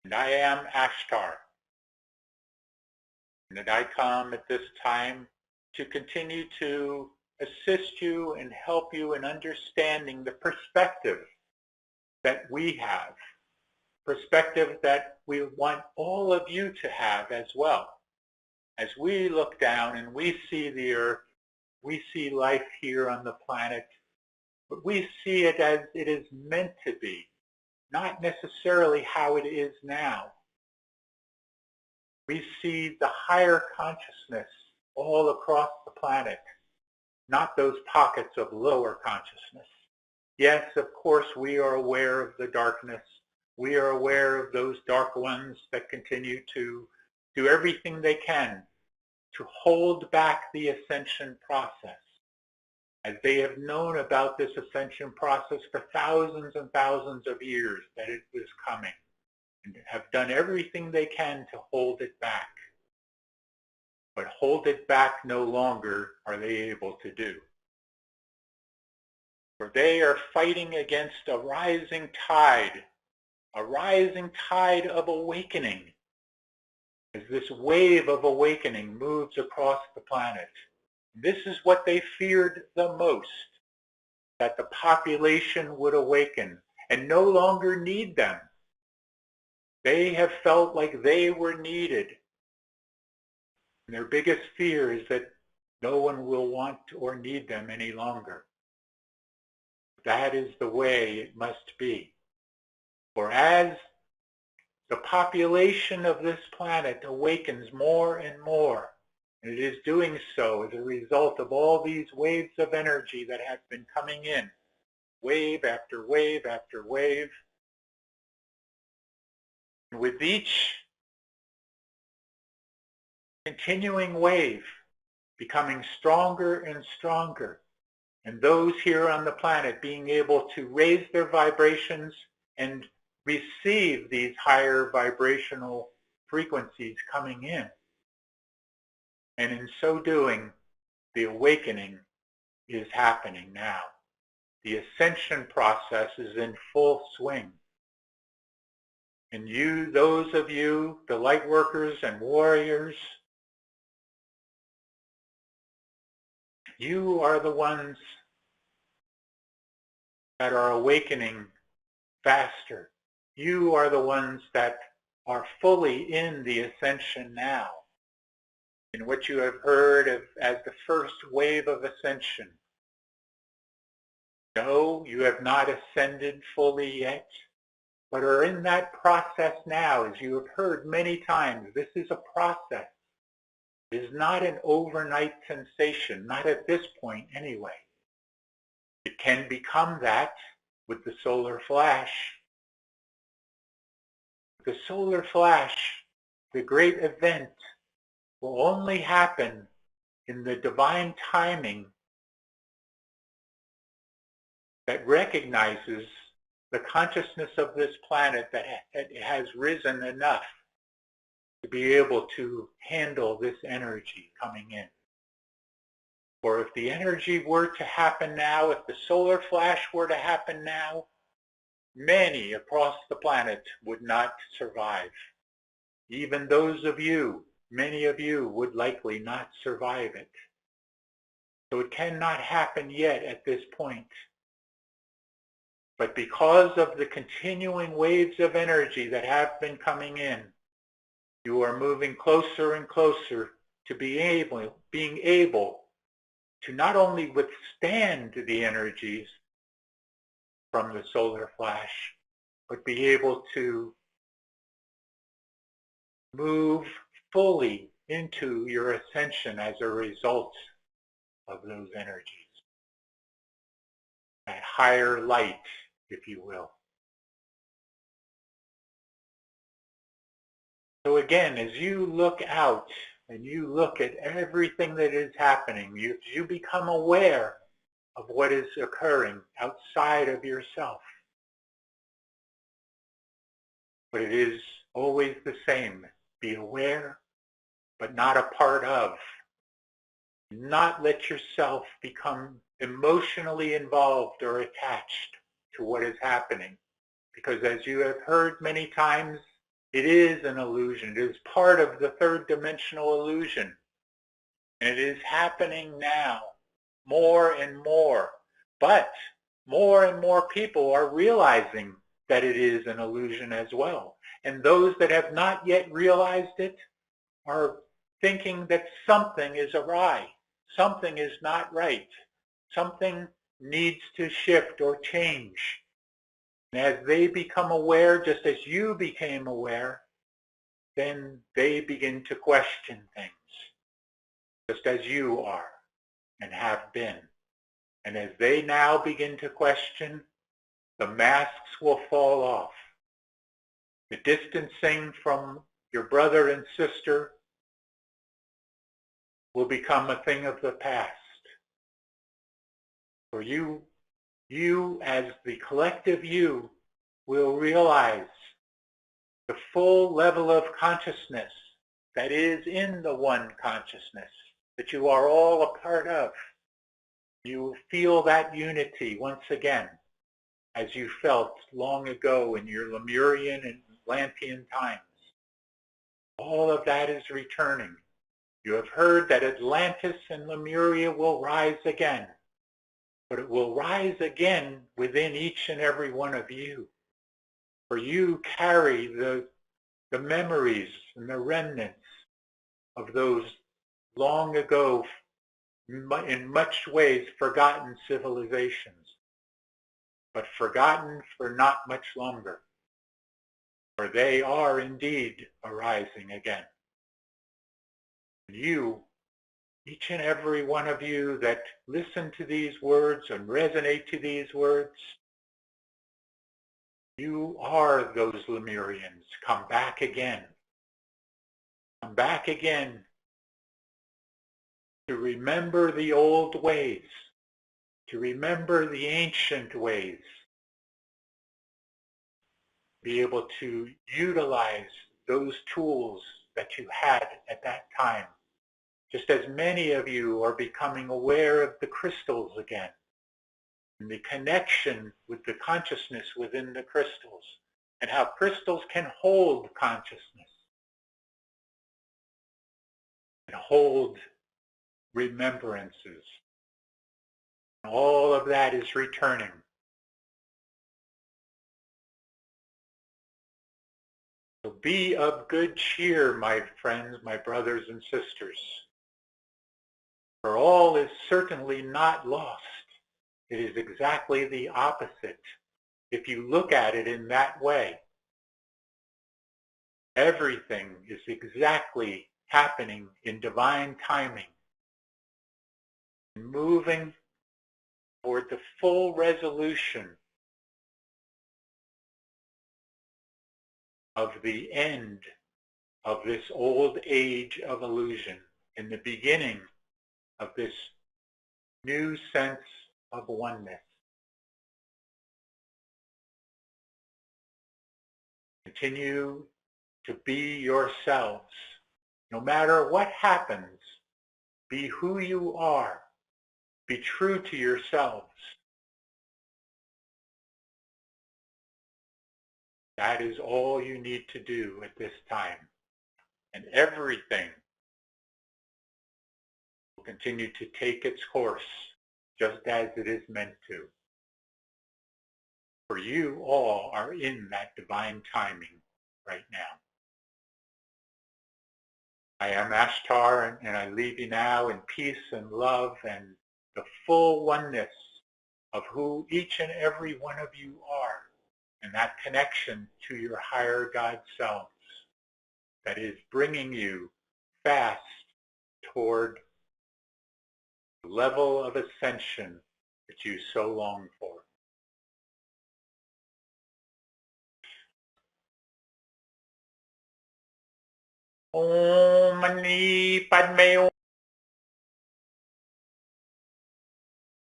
And I am Ashtar. And I come at this time to continue to assist you and help you in understanding the perspective that we have, perspective that we want all of you to have as well. As we look down and we see the earth, we see life here on the planet, but we see it as it is meant to be, not necessarily how it is now. We see the higher consciousness all across the planet, not those pockets of lower consciousness. Yes, of course, we are aware of the darkness. We are aware of those dark ones that continue to do everything they can to hold back the ascension process, as they have known about this ascension process for thousands and thousands of years that it was coming, and have done everything they can to hold it back. But hold it back no longer are they able to do. For they are fighting against a rising tide of awakening, as this wave of awakening moves across the planet. This is what they feared the most, that the population would awaken and no longer need them. They have felt like they were needed. And their biggest fear is that no one will want or need them any longer. That is the way it must be. For as the population of this planet awakens more and more, and it is doing so as a result of all these waves of energy that have been coming in, wave after wave after wave, and with each continuing wave becoming stronger and stronger, and those here on the planet being able to raise their vibrations and receive these higher vibrational frequencies coming in. And in so doing, the awakening is happening now. The ascension process is in full swing. And you, those of you, the light workers and warriors, you are the ones that are awakening faster. You are the ones that are fully in the ascension now, in what you have heard of as the first wave of ascension. No, you have not ascended fully yet, but are in that process now. As you have heard many times, this is a process. It is not an overnight sensation, not at this point anyway. It can become that with the solar flash. The solar flash, the great event, will only happen in the divine timing that recognizes the consciousness of this planet that it has risen enough to be able to handle this energy coming in. For if the energy were to happen now, if the solar flash were to happen now, many across the planet would not survive. Even those of you, many of you, would likely not survive it. So it cannot happen yet at this point. But because of the continuing waves of energy that have been coming in, you are moving closer and closer to being able to not only withstand the energies from the solar flash, but be able to move fully into your ascension as a result of those energies. That higher light, if you will. So again, as you look out and you look at everything that is happening, you become aware of what is occurring outside of yourself. But it is always the same. Be aware, but not a part of. Not let yourself become emotionally involved or attached to what is happening. Because as you have heard many times, It is an illusion. It is part of the third dimensional illusion. And it is happening now, more and more. But more and more people are realizing that it is an illusion as well. And those that have not yet realized it are thinking that something is awry, something is not right, something needs to shift or change. And as they become aware, just as you became aware, then they begin to question things, just as you are and have been. And as they now begin to question, the masks will fall off. The distancing from your brother and sister will become a thing of the past. For you as the collective you will realize the full level of consciousness that is in the one consciousness that you are all a part of. You will feel that unity once again as you felt long ago in your Lemurian and Atlantean times. All of that is returning. You have heard that Atlantis and Lemuria will rise again, but it will rise again within each and every one of you. For you carry the memories and the remnants of those long ago, in much ways, forgotten civilizations, but forgotten for not much longer, for they are indeed arising again. You, each and every one of you that listen to these words and resonate to these words, you are those Lemurians. Come back again. Come back again to remember the old ways, to remember the ancient ways, be able to utilize those tools that you had at that time. Just as many of you are becoming aware of the crystals again, and the connection with the consciousness within the crystals, and how crystals can hold consciousness and hold remembrances. All of that is returning. So be of good cheer, my friends, my brothers and sisters. For all is certainly not lost. It is exactly the opposite. If you look at it in that way, everything is exactly happening in divine timing, moving toward the full resolution of the end of this old age of illusion, in the beginning of this new sense of oneness. Continue to be yourselves. No matter what happens, be who you are. Be true to yourselves. That is all you need to do at this time. And everything will continue to take its course just as it is meant to. For you all are in that divine timing right now. I am Ashtar, and I leave you now in peace and love and the full oneness of who each and every one of you are, and that connection to your higher God selves that is bringing you fast toward the level of ascension that you so long for. Om Mani Padme